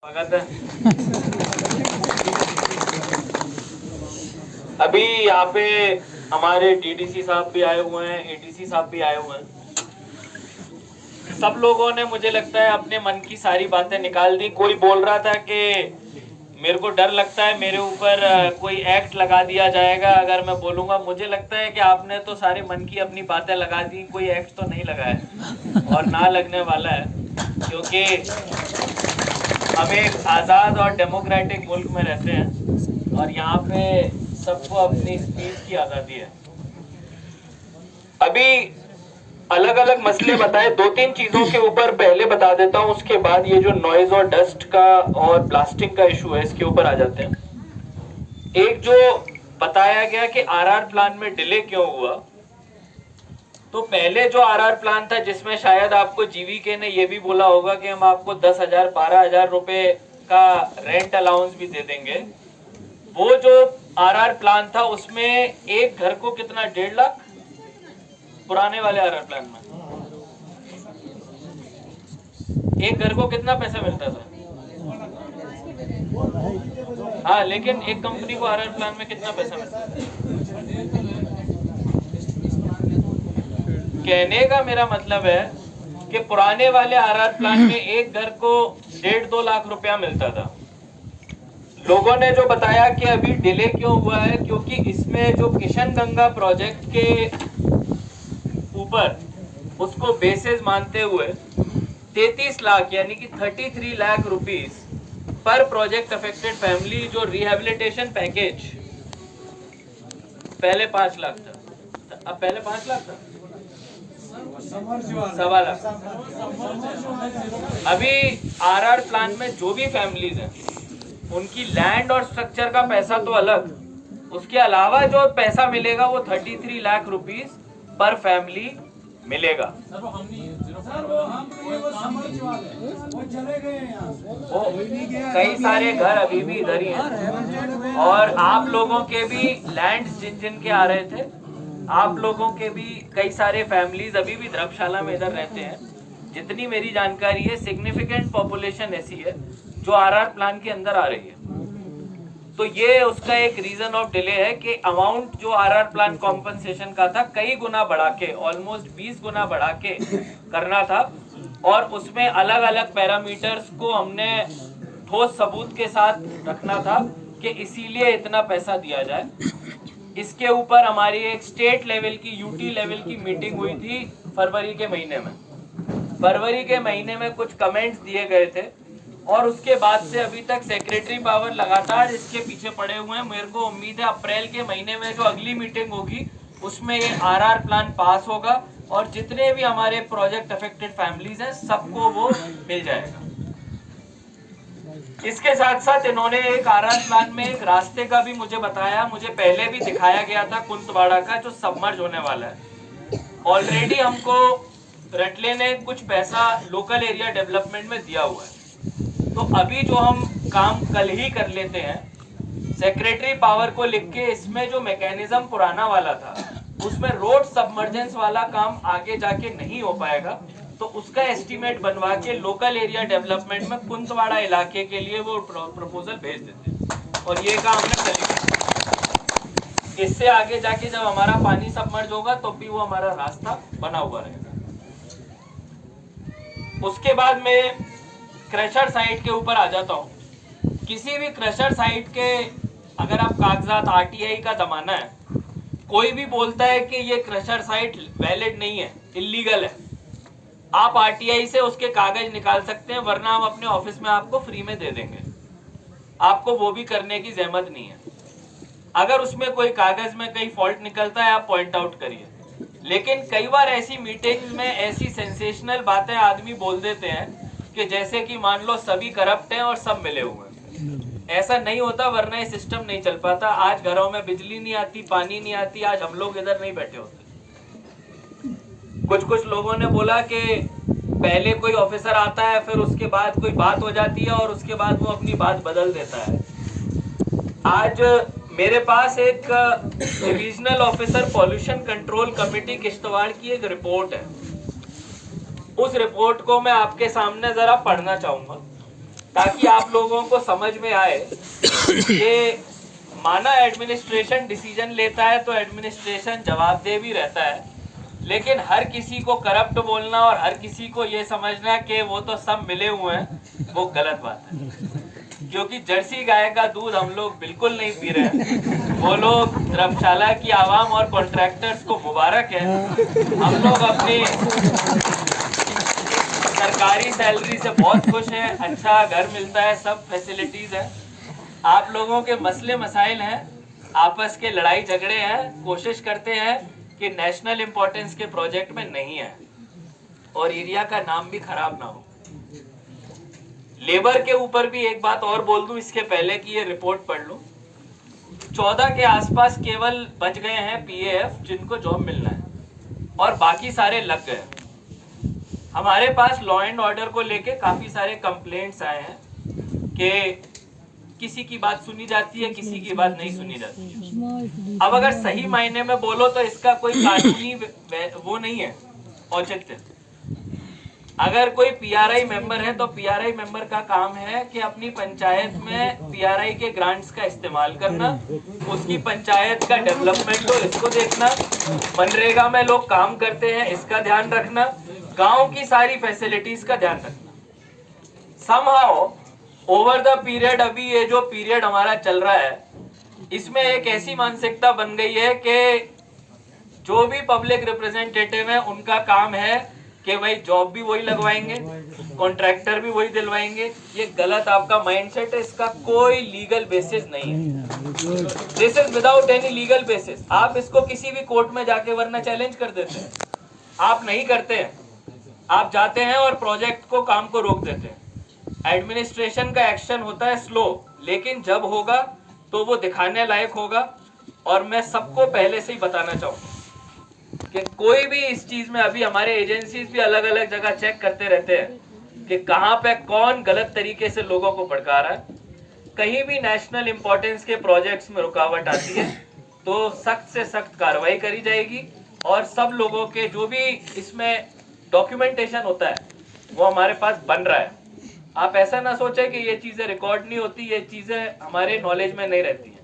स्वागत है। अभी यहाँ पे हमारे डीडीसी साहब भी आए हुए हैं, एडीसी साहब भी आए हुए हैं। सब लोगों ने मुझे लगता है अपने मन की सारी बातें निकाल दी। कोई बोल रहा था कि मेरे को डर लगता है मेरे ऊपर कोई एक्ट लगा दिया जाएगा अगर मैं बोलूंगा। मुझे लगता है कि आपने तो सारे मन की अपनी बातें लगा दी, कोई एक्ट तो नहीं लगा है और ना लगने वाला है, क्योंकि हम एक आज़ाद और डेमोक्रेटिक मुल्क में रहते हैं और यहाँ पे सबको अपनी स्पीच की आज़ादी है। अभी अलग अलग मसले बताए, दो तीन चीज़ों के ऊपर पहले बता देता हूँ, उसके बाद ये जो नॉइज और डस्ट का और ब्लास्टिंग का इशू है इसके ऊपर आ जाते हैं। एक जो बताया गया कि आरआर प्लान में डिले क्यों हुआ, तो पहले जो आरआर प्लान था जिसमें शायद आपको जीवीके ने ये भी बोला होगा कि हम आपको 10,000 12,000 रुपए का रेंट अलाउंस भी दे देंगे, वो जो आरआर प्लान था उसमें एक घर को कितना 1.5 लाख, पुराने वाले आरआर प्लान में एक घर को कितना पैसा मिलता था? हाँ, लेकिन एक कंपनी को आरआर प्लान में कितना पैसा मिलता था? कहने का मेरा मतलब है कि पुराने वाले आरआर प्लान में एक घर को 1.5-2 लाख रुपया मिलता था। लोगों ने जो बताया कि अभी डिले क्यों हुआ है, क्योंकि इसमें जो किशन गंगा प्रोजेक्ट के ऊपर उसको बेसिस मानते हुए 33 लाख यानी कि 33 लाख रुपीस पर प्रोजेक्ट अफेक्टेड फैमिली, जो रिहेबिलिटेशन पैकेज पहले 5 लाख था, अब पहले 5 लाख था, 1.25 लाख। अभी आरआर प्लान में जो भी फैमिलीज हैं उनकी लैंड और स्ट्रक्चर का पैसा तो अलग, उसके अलावा जो पैसा मिलेगा वो 33 लाख रुपीस पर फैमिली मिलेगा। कई सारे घर अभी भी इधर ही हैं और आप लोगों के भी लैंड जिन जिन के आ रहे थे, आप लोगों के भी कई सारे फैमिलीज अभी भी धर्मशाला में इधर रहते हैं। जितनी मेरी जानकारी है सिग्निफिकेंट पॉपुलेशन ऐसी है जो आरआर प्लान के अंदर आ रही है। तो ये उसका एक रीजन ऑफ डिले है कि अमाउंट जो आरआर प्लान कॉम्पनसेशन का था कई गुना बढ़ा के, ऑलमोस्ट 20 गुना बढ़ा के करना था और उसमें अलग अलग पैरामीटर्स को हमने ठोस सबूत के साथ रखना था कि इसीलिए इतना पैसा दिया जाए। इसके ऊपर हमारी एक स्टेट लेवल की, यूटी लेवल की मीटिंग हुई थी फरवरी के महीने में। फरवरी के महीने में कुछ कमेंट्स दिए गए थे और उसके बाद से अभी तक सेक्रेटरी पावर लगातार इसके पीछे पड़े हुए हैं। मेरे को उम्मीद है अप्रैल के महीने में जो अगली मीटिंग होगी उसमें ये आरआर प्लान पास होगा और जितने भी हमारे प्रोजेक्ट अफेक्टेड फैमिलीज हैं सबको वो मिल जाएगा। इसके साथ साथ इन्होंने एक आरआर प्लान में एक रास्ते का भी मुझे बताया, मुझे पहले भी दिखाया गया था कुंतवाड़ा का, जो सबमर्ज होने वाला है। ऑलरेडी हमको रटले ने कुछ पैसा लोकल एरिया डेवलपमेंट में दिया हुआ है, तो अभी जो हम काम कल ही कर लेते हैं, सेक्रेटरी पावर को लिख के इसमें जो मैकेनिज्म पुराना वाला था उसमें रोड सबमर्जेंस वाला काम आगे जाके नहीं हो पाएगा, तो उसका एस्टीमेट बनवा के लोकल एरिया डेवलपमेंट में कुंतवाड़ा इलाके के लिए वो प्रपोजल भेज देते और ये काम हमने कर लिया। इससे आगे जाके जब हमारा पानी सबमर्ज होगा तो भी वो हमारा रास्ता बना हुआ रहेगा। उसके बाद में क्रशर साइट के ऊपर आ जाता हूँ। किसी भी क्रशर साइट के अगर आप कागजात, आरटीआई का जमाना है, कोई भी बोलता है कि ये क्रशर साइट वैलिड नहीं है, इलीगल है, आप आरटीआई से उसके कागज निकाल सकते हैं, वरना हम अपने ऑफिस में आपको फ्री में दे देंगे। आपको वो भी करने की जहमत नहीं है। अगर उसमें कोई कागज में कहीं फॉल्ट निकलता है आप पॉइंट आउट करिए। लेकिन कई बार ऐसी मीटिंग में ऐसी सेंसेशनल बातें आदमी बोल देते हैं कि जैसे कि मान लो सभी करप्ट हैं और सब मिले हुए हैं। ऐसा नहीं होता, वरना ये सिस्टम नहीं चल पाता। आज घरों में बिजली नहीं आती, पानी नहीं आती, आज हम लोग इधर नहीं बैठे होते। कुछ लोगों ने बोला कि पहले कोई ऑफिसर आता है, फिर उसके बाद कोई बात हो जाती है और उसके बाद वो अपनी बात बदल देता है। आज मेरे पास एक divisional officer pollution control committee Kishtwar की एक रिपोर्ट है। उस रिपोर्ट को मैं आपके सामने जरा पढ़ना चाहूंगा ताकि आप लोगों को समझ में आए कि माना एडमिनिस्ट्रेशन डिसीजन लेता है तो एडमिनिस्ट्रेशन जवाबदेह भी रहता है, लेकिन हर किसी को करप्ट बोलना और हर किसी को ये समझना कि वो तो सब मिले हुए हैं, वो गलत बात है। क्योंकि जर्सी गाय का दूध हम लोग बिल्कुल नहीं पी रहे हैं। वो लोग धर्मशाला की आवाम और कॉन्ट्रैक्टर्स को मुबारक है, हम लोग अपनी सरकारी सैलरी से बहुत खुश हैं, अच्छा घर मिलता है, सब फैसिलिटीज है। आप लोगों के मसले मसाइल हैं, आपस के लड़ाई झगड़े हैं, कोशिश करते हैं कि नेशनल इंपॉर्टेंस के प्रोजेक्ट में नहीं है और एरिया का नाम भी खराब ना हो। लेबर के ऊपर भी एक बात और बोल दूं इसके पहले कि ये रिपोर्ट पढ़ लूं। 14 के आसपास केवल बच गए हैं पीएएफ जिनको जॉब मिलना है और बाकी सारे लग गए। हमारे पास लॉ एंड ऑर्डर को लेके काफी सारे कंप्लेंट्स आए हैं कि किसी की बात सुनी जाती है, किसी की बात नहीं सुनी जाती है। अब अगर सही मायने में बोलो तो इसका कोई कानूनी वो नहीं है औचित्य। अगर कोई पीआरआई मेंबर है तो पीआरआई मेंबर का काम है कि अपनी पंचायत में पीआरआई के ग्रांट्स का इस्तेमाल करना, उसकी पंचायत का डेवलपमेंट हो इसको देखना, मनरेगा में लोग काम करते हैं इसका ध्यान रखना, गांव की सारी फैसिलिटीज का ध्यान रखना। समहाउ ओवर द पीरियड, अभी ये जो पीरियड हमारा चल रहा है इसमें एक ऐसी मानसिकता बन गई है कि जो भी पब्लिक रिप्रेजेंटेटिव है उनका काम है कि भाई जॉब भी वही लगवाएंगे, कॉन्ट्रैक्टर भी वही दिलवाएंगे। ये गलत आपका माइंडसेट है, इसका कोई लीगल बेसिस नहीं है। This is without any legal basis. आप इसको किसी भी कोर्ट में जाके वरना चैलेंज कर देते हैं, आप नहीं करते हैं, आप जाते हैं और प्रोजेक्ट को काम को रोक देते हैं। एडमिनिस्ट्रेशन का एक्शन होता है स्लो, लेकिन जब होगा तो वो दिखाने लायक होगा। और मैं सबको पहले से ही बताना चाहूंगा कि कोई भी इस चीज में, अभी हमारे एजेंसीज भी अलग अलग जगह चेक करते रहते हैं कि कहां पे कौन गलत तरीके से लोगों को भड़का रहा है। कहीं भी नेशनल इंपॉर्टेंस के प्रोजेक्ट्स में रुकावट आती है तो सख्त से सख्त कार्रवाई करी जाएगी और सब लोगों के जो भी इसमें डॉक्यूमेंटेशन होता है वो हमारे पास बन रहा है। आप ऐसा ना सोचे कि ये चीजें रिकॉर्ड नहीं होती, ये चीजें हमारे नॉलेज में नहीं रहती हैं।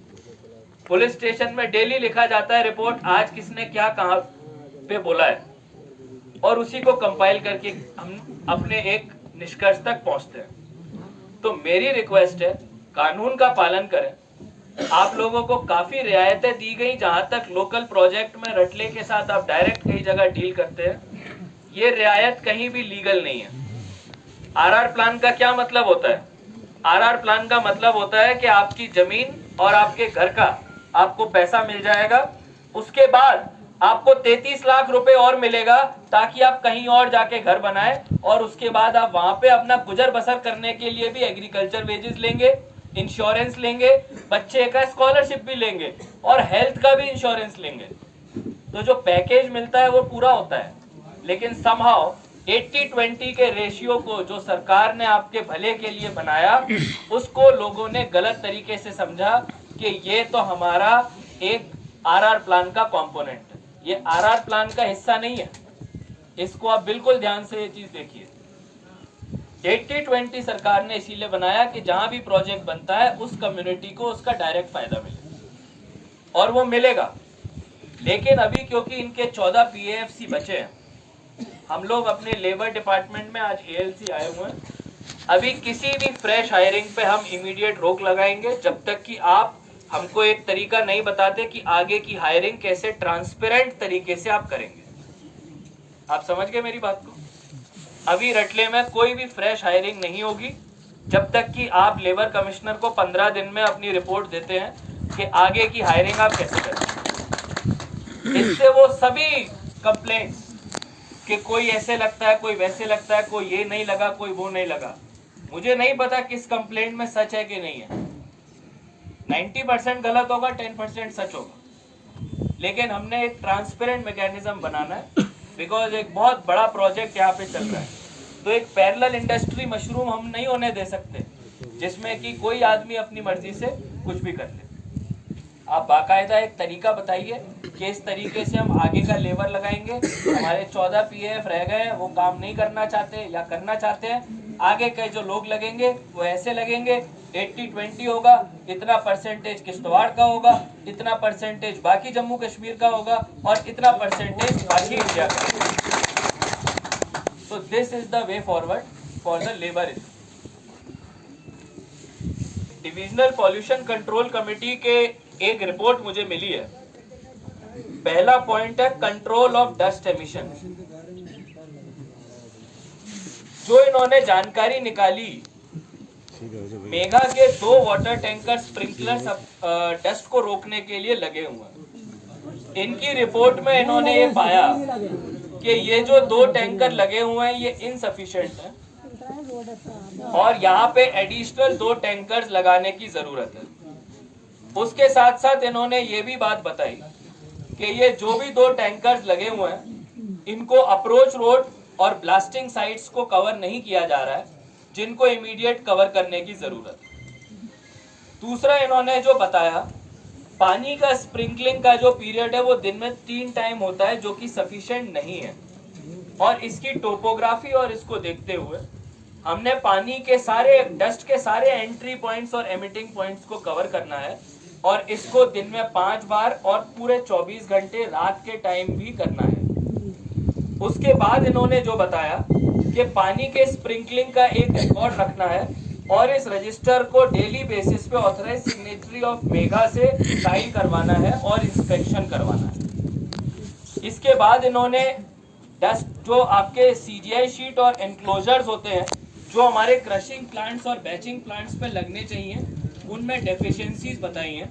पुलिस स्टेशन में डेली लिखा जाता है रिपोर्ट, आज किसने क्या कहां पे बोला है, और उसी को कंपाइल करके हम अपने एक निष्कर्ष तक पहुंचते हैं। तो मेरी रिक्वेस्ट है कानून का पालन करें। आप लोगों को काफी रियायतें दी गई, जहां तक लोकल प्रोजेक्ट में रटले के साथ आप डायरेक्ट कई जगह डील करते हैं, ये रियायत कहीं भी लीगल नहीं है। आरआर प्लान का क्या मतलब होता है? आरआर प्लान का मतलब होता है कि आपकी जमीन और आपके घर का आपको पैसा मिल जाएगा, उसके बाद आपको 33 लाख रुपए और मिलेगा ताकि आप कहीं और जाके घर बनाए, और उसके बाद आप वहां पे अपना गुजर बसर करने के लिए भी एग्रीकल्चर वेजेस लेंगे, इंश्योरेंस लेंगे, बच्चे का स्कॉलरशिप भी लेंगे और हेल्थ का भी इंश्योरेंस लेंगे। तो जो पैकेज मिलता है वो पूरा होता है। लेकिन समहाउ 80-20 के रेशियो को जो सरकार ने आपके भले के लिए बनाया, उसको लोगों ने गलत तरीके से समझा कि ये तो हमारा एक आरआर प्लान का कंपोनेंट है। ये आरआर प्लान का हिस्सा नहीं है, इसको आप बिल्कुल ध्यान से ये चीज देखिए। 80-20 सरकार ने इसीलिए बनाया कि जहां भी प्रोजेक्ट बनता है उस कम्युनिटी को उसका डायरेक्ट फायदा मिले, और वो मिलेगा। लेकिन अभी क्योंकि इनके 14 पीएएफसी बचे हैं, हम लोग अपने लेबर डिपार्टमेंट में आज एएलसी आए हुए हैं, अभी किसी भी फ्रेश हायरिंग पे हम इमीडिएट रोक लगाएंगे जब तक कि आप हमको एक तरीका नहीं बताते कि आगे की हायरिंग कैसे ट्रांसपेरेंट तरीके से आप करेंगे। आप समझ गए मेरी बात को? अभी रटले में कोई भी फ्रेश हायरिंग नहीं होगी जब तक कि आप लेबर कमिश्नर को 15 दिन में अपनी रिपोर्ट देते हैं कि आगे की हायरिंग आप कैसे करें। इससे वो सभी कंप्लेंट्स कि कोई ऐसे लगता है, कोई वैसे लगता है, कोई ये नहीं लगा, कोई वो नहीं लगा, मुझे नहीं पता किस कंप्लेंट में सच है कि नहीं है। 90% गलत होगा, 10% सच होगा, लेकिन हमने एक ट्रांसपेरेंट मैकेनिज्म बनाना है, बिकॉज एक बहुत बड़ा प्रोजेक्ट यहाँ पे चल रहा है। तो एक पैरेलल इंडस्ट्री मशरूम हम नहीं होने दे सकते जिसमें कि कोई आदमी अपनी मर्जी से कुछ भी कर ले। आप बाकायदा एक तरीका बताइए कि इस तरीके से हम आगे का लेबर लगाएंगे। हमारे 14 पीएएफ रह गए, वो काम नहीं करना चाहते या करना चाहते हैं, आगे के जो लोग लगेंगे वो ऐसे लगेंगे, 80-20 होगा, इतना परसेंटेज किश्तवाड़ का होगा, इतना परसेंटेज बाकी जम्मू कश्मीर का होगा और इतना परसेंटेज बाकी इंडिया का। So this is the way forward for the labor issue. Divisional pollution control committee के एक रिपोर्ट मुझे मिली है। पहला पॉइंट है कंट्रोल ऑफ डस्ट एमिशन। जो इन्होंने जानकारी निकाली, मेघा के 2 वाटर टैंकर स्प्रिंकलर्स डस्ट को रोकने के लिए लगे हुए हैं। इनकी रिपोर्ट में इन्होंने ये पाया कि ये जो 2 टैंकर लगे हुए हैं ये इनसफिशिएंट है और यहाँ पे एडिशनल 2 टैंकर्स लगाने की जरूरत है। उसके साथ साथ इन्होंने ये भी बात बताई कि ये जो भी 2 टैंकर्स लगे हुए हैं इनको अप्रोच रोड और ब्लास्टिंग साइट्स को कवर नहीं किया जा रहा है, जिनको इमीडिएट कवर करने की जरूरत है। दूसरा इन्होंने जो बताया, पानी का स्प्रिंकलिंग का जो पीरियड है वो दिन में 3 टाइम होता है, जो कि सफिशिएंट नहीं है। और इसकी टोपोग्राफी और इसको देखते हुए हमने पानी के सारे डस्ट के सारे एंट्री पॉइंट्स और एमिटिंग पॉइंट्स को कवर करना है और इसको दिन में 5 बार और पूरे 24 घंटे रात के टाइम भी करना है। उसके बाद इन्होंने जो बताया कि पानी के स्प्रिंकलिंग का एक रिकॉर्ड रखना है और इस रजिस्टर को डेली बेसिस पे ऑथराइज सिग्नेटरी ऑफ मेघा से साइन करवाना है और इंस्पेक्शन करवाना है। इसके बाद इन्होंने डस्ट जो आपके CGI शीट और एनक्लोजर्स होते हैं जो हमारे क्रशिंग प्लांट्स और बैचिंग प्लांट्स पे लगने चाहिए, उनमें डेफिशिएंसीज बताई हैं।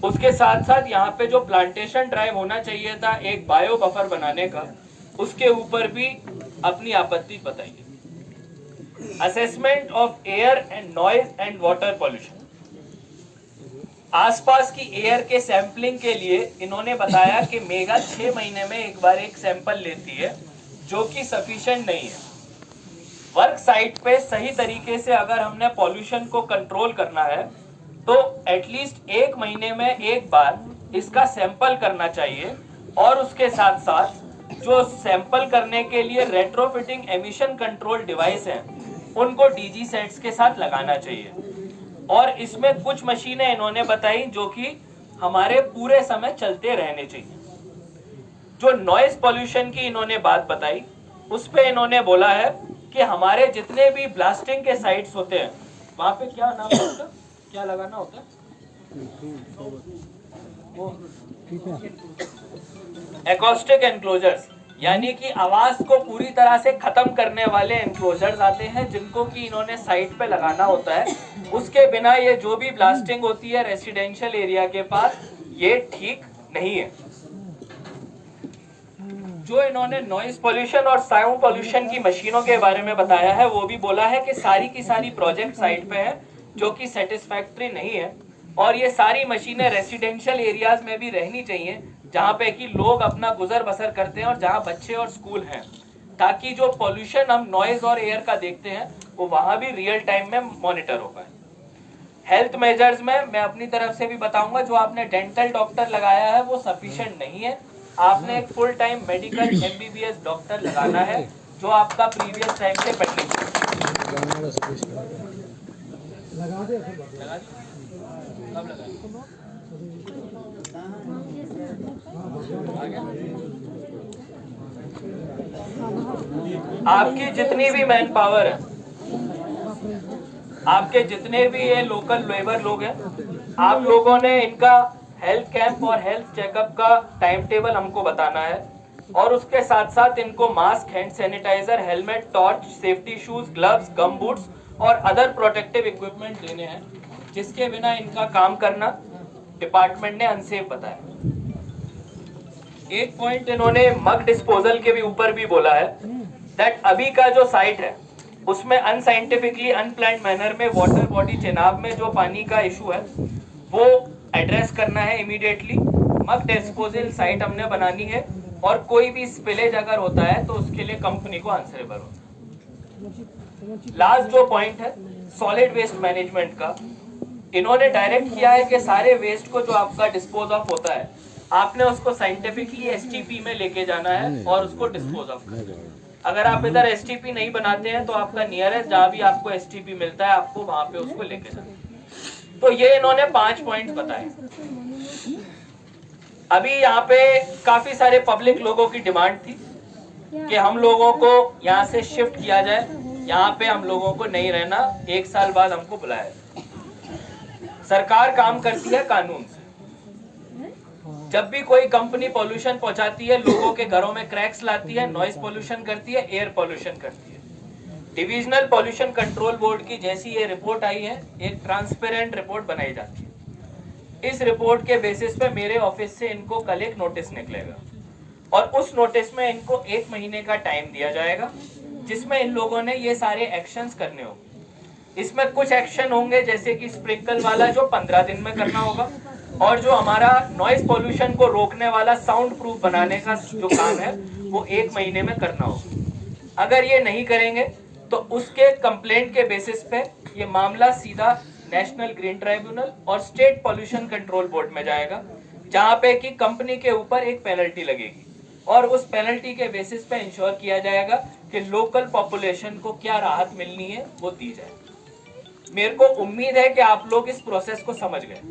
उसके साथ साथ यहाँ पे जो प्लांटेशन ड्राइव होना चाहिए था एक बायो बफर बनाने का, उसके ऊपर भी अपनी आपत्ति बताई है। Assessment of air and noise and water pollution, आसपास की एयर के सैंपलिंग के लिए इन्होंने बताया कि मेघा 6 महीने में एक बार एक सैंपल लेती है, जो कि सफिशिएंट नहीं है। वर्क साइट पे सही तरीके से अगर हमने पॉल्यूशन को कंट्रोल करना है तो एटलीस्ट 1 महीने में एक बार इसका सैंपल करना चाहिए और उसके साथ साथ जो सैंपल करने के लिए रेट्रोफिटिंग एमिशन कंट्रोल डिवाइस हैं उनको DG सेट्स के साथ लगाना चाहिए। और इसमें कुछ मशीनें इन्होंने बताई जो कि हमारे पूरे समय चलते रहने चाहिए। जो नॉइज पॉल्यूशन की इन्होंने बात बताई, उस पे इन्होंने बोला है कि हमारे जितने भी ब्लास्टिंग के साइट्स होते हैं वहां पे क्या नाम होता है, क्या लगाना होता है, एकॉस्टिक एनक्लोजर्स, यानी कि आवाज को पूरी तरह से खत्म करने वाले एनक्लोजर्स आते हैं जिनको कि इन्होंने साइट पे लगाना होता है। उसके बिना ये जो भी ब्लास्टिंग होती है रेसिडेंशियल एरिया के पास, ये ठीक नहीं है। जो इन्होंने नॉइज पोल्यूशन और साउंड पोल्यूशन की मशीनों के बारे में बताया है, वो भी बोला है कि सारी की सारी प्रोजेक्ट साइट पे है जो कि सेटिस्फैक्टरी नहीं है और ये सारी मशीनें रेसिडेंशियल एरियाज में भी रहनी चाहिए जहाँ पे कि लोग अपना गुजर बसर करते हैं और जहाँ बच्चे और स्कूल हैं, ताकि जो पोल्यूशन हम नॉइज और एयर का देखते हैं वो वहाँ भी रियल टाइम में मॉनिटर हो पाए। हेल्थ मेजर्स में मैं अपनी तरफ से भी बताऊंगा, जो आपने डेंटल डॉक्टर लगाया है वो सफिशिएंट नहीं है। आपने एक full time medical MBBS doctor लगाना है जो आपका प्रीवियस टाइम से पेंडिंग है। आपकी जितनी भी मैन पावर है, आपके जितने भी ये लोकल लेबर लोग हैं, आप लोगों ने इनका हेल्थ कैंप और हेल्थ चेकअप का टाइम टेबल हमको बताना है और उसके साथ साथ इनको mask, hand sanitizer, helmet, torch, safety shoes, gloves, gum boots और अदर प्रोटेक्टिव इक्विपमेंट देने हैं, जिसके बिना इनका काम करना डिपार्टमेंट ने अनसेफ बताया। एक पॉइंट इन्होंने मग डिस्पोजल के भी ऊपर भी बोला है दैट अभी का जो साइट है उसमें अनसाइंटिफिकली अनप्लान्ड मैनर में वाटर बॉडी चेनाब में जो पानी का इशू है वो एड्रेस करना है इमीडिएटली। मग डिस्पोजल साइट हमने बनानी है और कोई भी स्पिलेज अगर होता है तो उसके लिए कंपनी को आंसरेबल होता है। लास्ट जो पॉइंट है सॉलिड वेस्ट मैनेजमेंट का, इन्होंने डायरेक्ट किया है कि सारे वेस्ट को जो आपका डिस्पोज ऑफ होता है आपने उसको साइंटिफिकली STP में लेके जाना है और उसको डिस्पोज ऑफ करना है। अगर आप इधर एसटीपी नहीं बनाते हैं तो आपका नियरेस्ट जहां भी आपको एसटीपी मिलता है आपको वहां पे उसको लेके जाना। तो ये इन्होंने 5 पॉइंट्स बताए। अभी यहाँ पे काफी सारे पब्लिक लोगों की डिमांड थी कि हम लोगों को यहाँ से शिफ्ट किया जाए, यहाँ पे हम लोगों को नहीं रहना, 1 साल बाद हमको बुलाया। सरकार काम करती है कानून से। जब भी कोई कंपनी पॉल्यूशन पहुंचाती है, लोगों के घरों में क्रैक्स लाती है, नॉइज पॉल्यूशन करती है, एयर पॉल्यूशन करती है, डिविजनल पॉल्यूशन कंट्रोल बोर्ड की जैसी ये रिपोर्ट आई है, एक ट्रांसपेरेंट रिपोर्ट बनाई जाती है। इस रिपोर्ट के बेसिस पे मेरे ऑफिस से इनको कल एक नोटिस निकलेगा और उस नोटिस में इनको 1 महीने का टाइम दिया जाएगा जिसमें इन लोगों ने ये सारे एक्शंस करने होंगे। इसमें कुछ एक्शन होंगे जैसे कि स्प्रिंकल वाला जो 15 दिन में करना होगा, और जो हमारा नॉइज पॉल्यूशन को रोकने वाला साउंड प्रूफ बनाने का जो काम है वो 1 महीने में करना होगा। अगर ये नहीं करेंगे तो उसके कंप्लेंट के बेसिस पे ये मामला सीधा नेशनल ग्रीन ट्राइब्यूनल और स्टेट पॉल्यूशन कंट्रोल बोर्ड में जाएगा, जहां पे कि कंपनी के ऊपर एक पेनल्टी लगेगी और उस पेनल्टी के बेसिस पे इंश्योर किया जाएगा कि लोकल पॉपुलेशन को क्या राहत मिलनी है वो दी जाए। मेरे को उम्मीद है कि आप लोग इस प्रोसेस को समझ गए,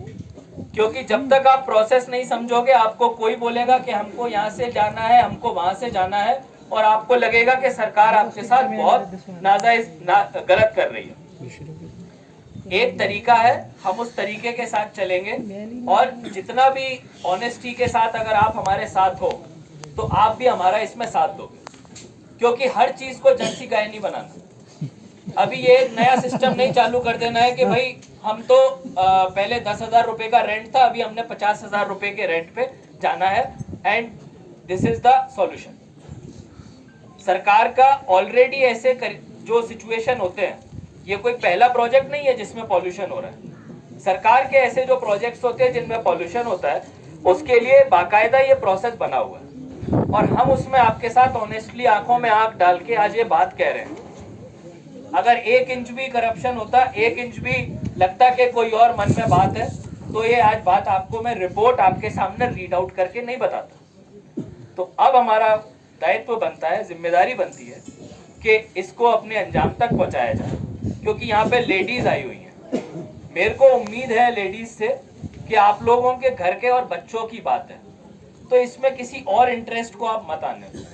क्योंकि जब तक आप प्रोसेस नहीं समझोगे आपको कोई बोलेगा कि हमको यहाँ से जाना है, हमको वहां से जाना है, और आपको लगेगा कि सरकार आपके साथ बहुत गलत कर रही है। एक तरीका है, हम उस तरीके के साथ चलेंगे और जितना भी ऑनेस्टी के साथ अगर आप हमारे साथ हो तो आप भी हमारा इसमें साथ दोगे, क्योंकि हर चीज को जर्सी गाय नहीं बनाना। अभी ये नया सिस्टम नहीं चालू कर देना है कि भाई हम तो पहले 10,000 रुपए का रेंट था, अभी हमने 50,000 रुपए के रेंट पे जाना है and this is the solution. सरकार का ऑलरेडी ऐसे जो सिचुएशन होते हैं, ये कोई पहला प्रोजेक्ट नहीं है जिसमें पॉल्यूशन हो रहा है। सरकार के ऐसे जो प्रोजेक्ट्स होते हैं जिनमें पॉल्यूशन होता है उसके लिए बाकायदा ये प्रोसेस बना हुआ है और हम उसमें आपके साथ ऑनेस्टली आंखों में आंख डाल के आज ये बात कह रहे हैं। अगर 1 इंच भी करप्शन होता, 1 इंच भी लगता कि कोई और मन में बात है, तो ये आज बात आपको मैं रिपोर्ट आपके सामने रीड आउट करके नहीं बताता। तो अब हमारा दायित्व बनता है, जिम्मेदारी बनती है कि इसको अपने अंजाम तक पहुंचाया जाए, क्योंकि यहाँ पे लेडीज आई हुई हैं। मेरे को उम्मीद है लेडीज से कि आप लोगों के घर के और बच्चों की बात है, तो इसमें किसी और इंटरेस्ट को आप मत आने।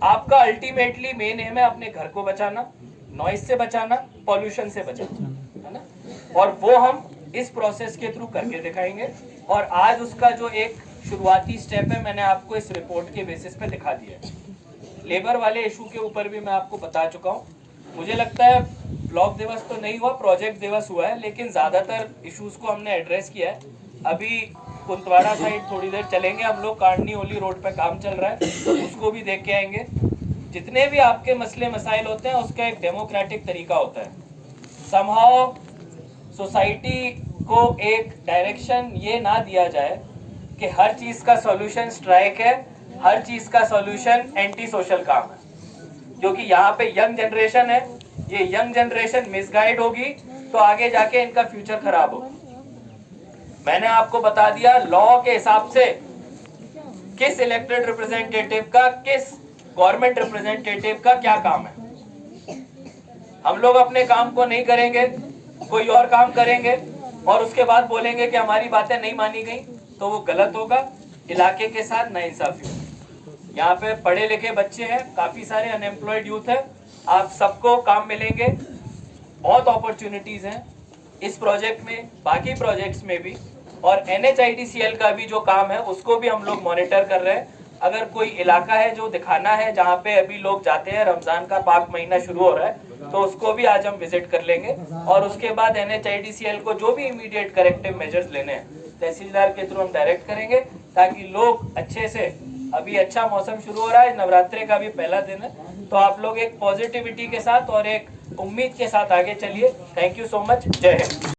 आपका अल्टीमेटली मेन एम है अपने घर को बचाना, नॉइज से बचाना, पॉल्यूशन से बचाना, है ना। और वो हम इस प्रोसेस के थ्रू करके दिखाएंगे और आज उसका जो एक शुरुआती स्टेप है मैंने आपको इस रिपोर्ट के बेसिस पे दिखा दिया है। लेबर वाले इशू के ऊपर भी मैं आपको बता चुका हूँ। मुझे लगता है ब्लॉक दिवस तो नहीं हुआ, प्रोजेक्ट दिवस हुआ है, लेकिन ज्यादातर इश्यूज को हमने एड्रेस किया है। अभी कुंतवाड़ा साइड थोड़ी देर चलेंगे हम लोग, कांडनी ओली रोड पे काम चल रहा है, तो उसको भी देख के आएंगे। जितने भी आपके मसले मसाइल होते हैं उसका एक डेमोक्रेटिक तरीका होता है। समहाउ सोसाइटी को एक डायरेक्शन ये ना दिया जाए कि हर चीज का सॉल्यूशन स्ट्राइक है, हर चीज का सॉल्यूशन एंटी सोशल काम है, क्योंकि यहाँ पे यंग जनरेशन है, ये यंग जनरेशन मिसगाइड होगी तो आगे जाके इनका फ्यूचर खराब होगा। मैंने आपको बता दिया लॉ के हिसाब से किस इलेक्टेड रिप्रेजेंटेटिव का, किस गवर्नमेंट रिप्रेजेंटेटिव का क्या काम है। हम लोग अपने काम को नहीं करेंगे, कोई और काम करेंगे और उसके बाद बोलेंगे कि हमारी बातें नहीं मानी गई, तो वो गलत होगा, इलाके के साथ नाइंसाफी होगी। यहाँ पे पढ़े लिखे बच्चे हैं, काफी सारे अनएम्प्लॉयड यूथ है, आप सबको काम मिलेंगे, बहुत अपॉर्चुनिटीज हैं इस प्रोजेक्ट में, बाकी प्रोजेक्ट्स में भी, और NHIDCL का भी जो काम है उसको भी हम लोग मॉनिटर कर रहे हैं। अगर कोई इलाका है जो दिखाना है जहाँ पे अभी लोग जाते हैं, रमजान का पाक महीना शुरू हो रहा है, तो उसको भी आज हम विजिट कर लेंगे और उसके बाद NHIDCL को जो भी इमीडिएट करेक्टिव मेजर्स लेने हैं तहसीलदार के थ्रू हम डायरेक्ट करेंगे, ताकि लोग अच्छे से, अभी अच्छा मौसम शुरू हो रहा है, नवरात्रे का भी पहला दिन है, तो आप लोग एक पॉजिटिविटी के साथ और एक उम्मीद के साथ आगे चलिए। थैंक यू सो मच, जय हिंद।